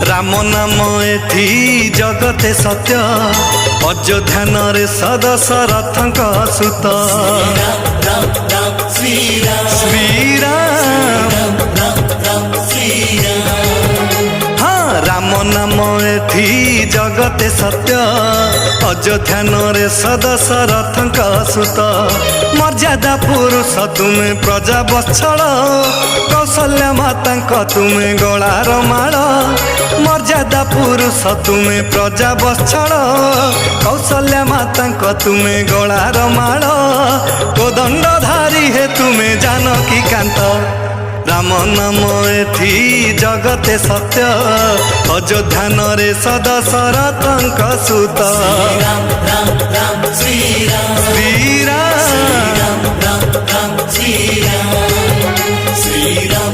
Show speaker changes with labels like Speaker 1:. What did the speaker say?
Speaker 1: राम नाम एथि जगते सत्य अयोध्या नरे सदशरथंक सुत श्रीराम हाँ राम नाम एथि जगते सत्य अयोध्या नरे सदशरथंक सुत मर्यादा पुरुष तुमे प्रजा बत्सल कौशल्या माता तुमे गलार माल मर्यादा पुरुष तुमे प्रजा बत्सल कौशल्या माता तुमे गलार माल कोदंडधारी हे तुमे जानकी कांत राम नाम एथि जगते सत्य अयोध्या नरे सदशरथंक सुत श्रीराम